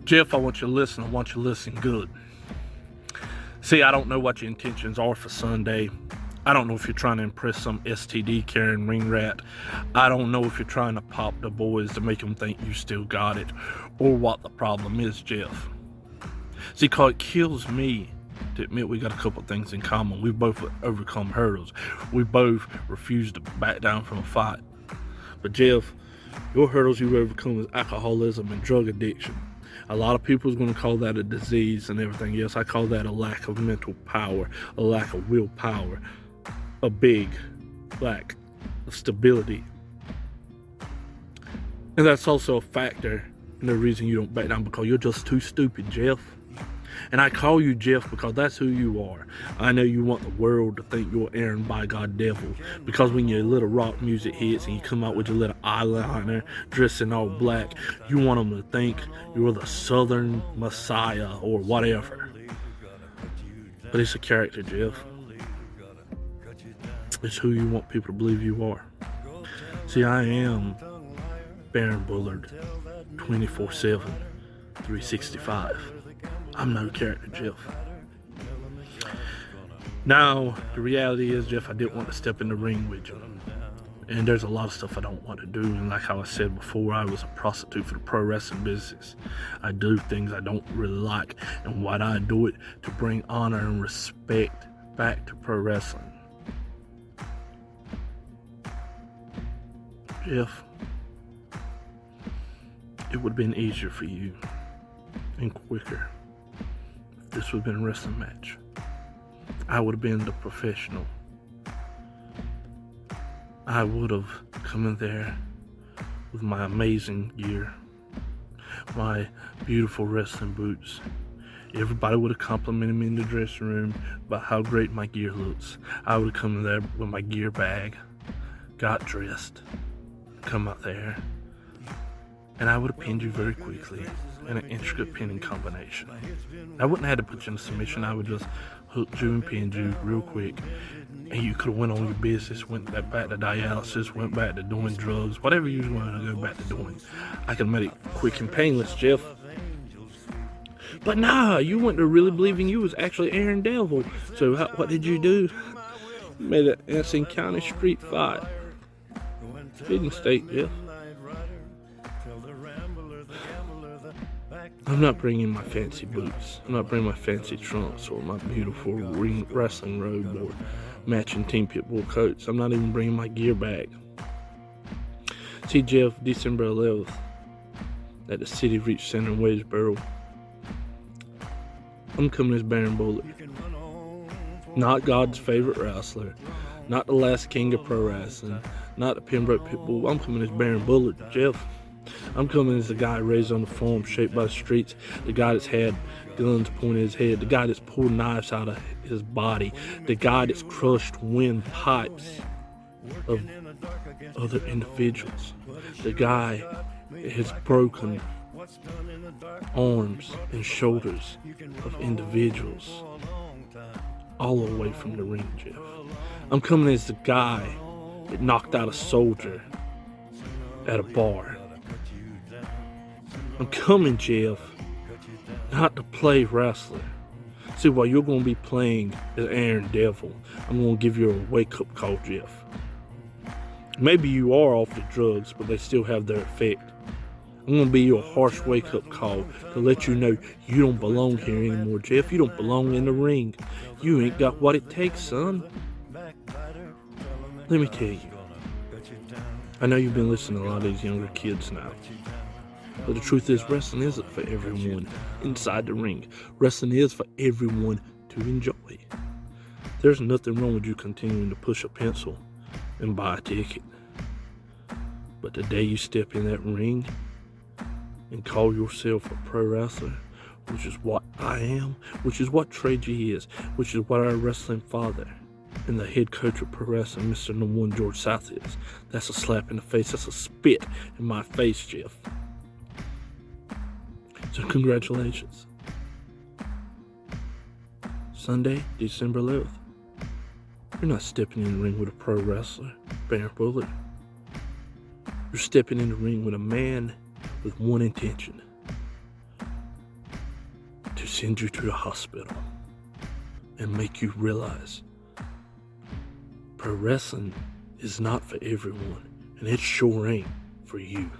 Jeff, I want you to listen. I want you to listen good. See, I don't know what your intentions are for Sunday. I don't know if you're trying to impress some STD carrying ring rat. I don't know if you're trying to pop the boys to make them think you still got it, or what the problem is, Jeff. See, cause it kills me to admit we got a couple things in common. We both overcome hurdles. We both refuse to back down from a fight. But Jeff, your hurdles you overcome is alcoholism and drug addiction. A lot of people is going to call that a disease and everything else. I call that a lack of mental power, a lack of willpower, a big lack of stability. And that's also a factor in the reason you don't back down, because you're just too stupid, Jeff. And I call you Jeff because that's who you are. I know you want the world to think you're Aaron by God devil, because when your little rock music hits and you come out with your little eyeliner, dressed in all black, you want them to think you're the Southern Messiah or whatever. But it's a character, Jeff. It's who you want people to believe you are. See, I am Baron Bullard, 24/7, 365. I'm no character, Jeff. Now, the reality is, Jeff, I didn't want to step in the ring with you. And there's a lot of stuff I don't want to do. And like how I said before, I was a prostitute for the pro wrestling business. I do things I don't really like. And why do I do it? To bring honor and respect back to pro wrestling. Jeff, it would have been easier for you and quicker if this would have been a wrestling match. I would have been the professional. I would have come in there with my amazing gear, my beautiful wrestling boots. Everybody would have complimented me in the dressing room about how great my gear looks. I would have come in there with my gear bag, got dressed, come out there, and I would have pinned you very quickly in an intricate pinning combination. I wouldn't have had to put you in submission. I would just hooked you and pinned you real quick, and you could have went on your business, went back to dialysis, went back to doing drugs, whatever you want to go back to doing. I could have made it quick and painless, Jeff. But nah, you went to really believing you was actually Aaron Devil. So what did you do? You made an Anson County street fight. Big mistake, Jeff. I'm not bringing my fancy boots. I'm not bringing my fancy trunks or my beautiful wrestling robe or matching Team Pitbull coats. I'm not even bringing my gear bag. See, Jeff, December 11th at the City Reach Center in Wadesboro, I'm coming as Baron Bullard. Not God's favorite wrestler. Not the last king of pro wrestling. Not the Pembroke Pitbull. I'm coming as Baron Bullard, Jeff. I'm coming as the guy raised on the farm, shaped by the streets, the guy that's had guns pointed at his head, the guy that's pulled knives out of his body, the guy that's crushed windpipes of other individuals, the guy that has broken arms and shoulders of individuals all the way from the ring, Jeff. I'm coming as the guy that knocked out a soldier at a bar. I'm coming, Jeff, not to play wrestler. See, while you're going to be playing as Aaron Devil, I'm going to give you a wake-up call, Jeff. Maybe you are off the drugs, but they still have their effect. I'm going to be your harsh wake-up call to let you know you don't belong here anymore, Jeff. You don't belong in the ring. You ain't got what it takes, son. Let me tell you, I know you've been listening to a lot of these younger kids now. But the truth is, wrestling isn't for everyone inside the ring. Wrestling is for everyone to enjoy. There's nothing wrong with you continuing to push a pencil and buy a ticket. But the day you step in that ring and call yourself a pro wrestler, which is what I am, which is what Trey G is, which is what our wrestling father and the head coach of pro wrestling, Mr. No. 1 George South is, that's a slap in the face. That's a spit in my face, Jeff. So congratulations. Sunday, December 11th. You're not stepping in the ring with a pro wrestler, Baron Bullard. You're stepping in the ring with a man with one intention. send you to the hospital and make you realize pro wrestling is not for everyone, and it sure ain't for you.